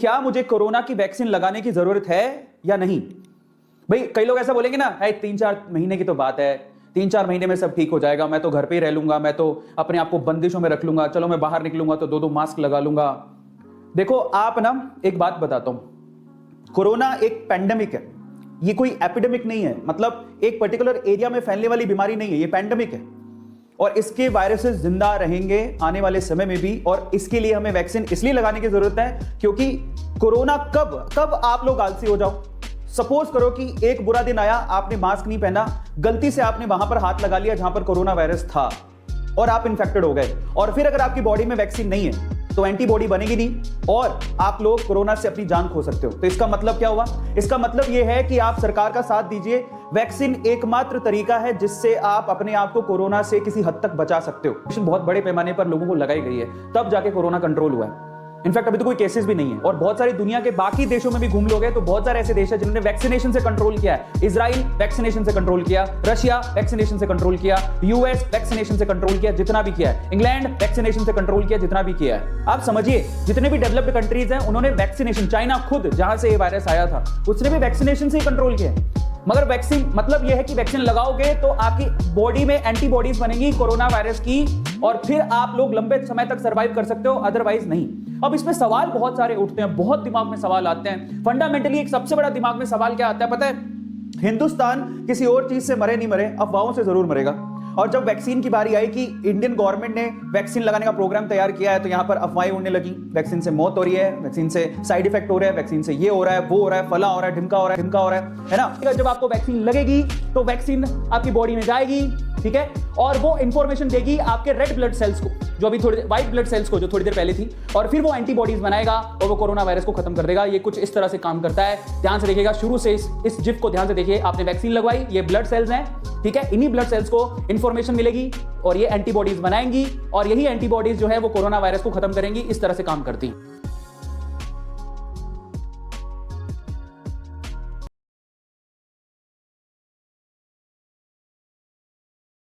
क्या मुझे कोरोना की वैक्सीन लगाने की जरूरत है या नहीं? भाई कई लोग ऐसा बोलेंगे ना, है 3-4 महीने की तो बात है, 3-4 महीने में सब ठीक हो जाएगा, मैं तो घर पे ही रह लूंगा, मैं तो अपने आप को बंदिशों में रख लूंगा, चलो मैं बाहर निकलूंगा तो 2-2 मास्क लगा लूंगा। देखो आप ना, एक बात बताता हूं, कोरोना एक पैंडेमिक है, ये कोई एपिडेमिक नहीं है। मतलब एक पर्टिकुलर एरिया में फैलने वाली बीमारी नहीं है, ये पैंडेमिक है और इसके वायरसेस जिंदा रहेंगे आने वाले समय में भी। और इसके लिए हमें वैक्सीन इसलिए लगाने की जरूरत है क्योंकि कोरोना कब आप लोग आलसी हो जाओ। सपोज करो कि एक बुरा दिन आया, आपने मास्क नहीं पहना, गलती से आपने वहां पर हाथ लगा लिया जहां पर कोरोना वायरस था और आप इंफेक्टेड हो गए, और फिर अगर आपकी बॉडी में वैक्सीन नहीं है तो एंटीबॉडी बनेगी नहीं और आप लोग कोरोना से अपनी जान खो सकते हो। तो इसका मतलब क्या हुआ? इसका मतलब यह है कि आप सरकार का साथ दीजिए। वैक्सीन एकमात्र तरीका है जिससे आप अपने आप को कोरोना से किसी हद तक बचा सकते हो। वैक्सीन बहुत बड़े पैमाने पर लोगों को लगाई गई है, तब जाके कोरोना कंट्रोल हुआ है। इनफैक्ट अभी तो कोई केसेस भी नहीं है। और बहुत सारी दुनिया के बाकी देशों में भी घूम लोगे तो बहुत सारे ऐसे देश हैं जिन्होंने वैक्सीनेशन से कंट्रोल किया है। इजराइल वैक्सीनेशन से कंट्रोल किया, रशिया वैक्सीनेशन से कंट्रोल किया, यूएस वैक्सीनेशन से कंट्रोल किया जितना भी किया है, इंग्लैंड वैक्सीनेशन से कंट्रोल किया जितना भी किया है। आप समझिए जितने भी डेवलप्ड कंट्रीज हैं उन्होंने वैक्सीनेशन, चाइना खुद जहां से ये वायरस आया था उसने भी वैक्सीनेशन से ही कंट्रोल किया है। मगर वैक्सीन मतलब यह है कि वैक्सीन लगाओगे तो आपकी बॉडी में एंटीबॉडीज बनेंगी कोरोना वायरस की और फिर आप लोग लंबे समय तक सर्वाइव कर सकते हो, अदरवाइज नहीं। अब इसमें सवाल बहुत सारे उठते हैं, बहुत दिमाग में सवाल आते हैं। फंडामेंटली एक सबसे बड़ा दिमाग में सवाल क्या आता है पता है? हिंदुस्तान किसी और चीज से मरे नहीं मरे, अफवाहों से जरूर मरेगा। और जब वैक्सीन की बारी आई कि इंडियन गवर्नमेंट ने वैक्सीन लगाने का प्रोग्राम तैयार किया है तो यहां पर अफवाहें उड़ने लगी, वैक्सीन से मौत हो रही है, वैक्सीन से साइड इफेक्ट हो रहे हैं, वैक्सीन से ये हो रहा है, वो हो रहा है, फला हो रहा है, ढिमका हो रहा है ना। जब आपको वैक्सीन लगेगी तो वैक्सीन आपकी बॉडी में जाएगी, ठीक है, और वो इंफॉर्मेशन देगी आपके रेड ब्लड सेल्स को, जो अभी थोड़ी व्हाइट ब्लड सेल्स को जो थोड़ी देर पहले थी, और फिर वो एंटीबॉडीज बनाएगा और वो कोरोना वायरस को खत्म कर देगा। ये कुछ इस तरह से काम करता है। ध्यान से देखिएगा, शुरू से इस जिफ को ध्यान से देखिए। आपने वैक्सीन लगवाई, ये ब्लड सेल्स हैं, ठीक है, इन्हीं ब्लड सेल्स को इंफॉर्मेशन मिलेगी और ये एंटीबॉडीज बनाएंगी और यही एंटीबॉडीज जो है वो कोरोना वायरस को खत्म करेंगी। इस तरह से काम करती हैं।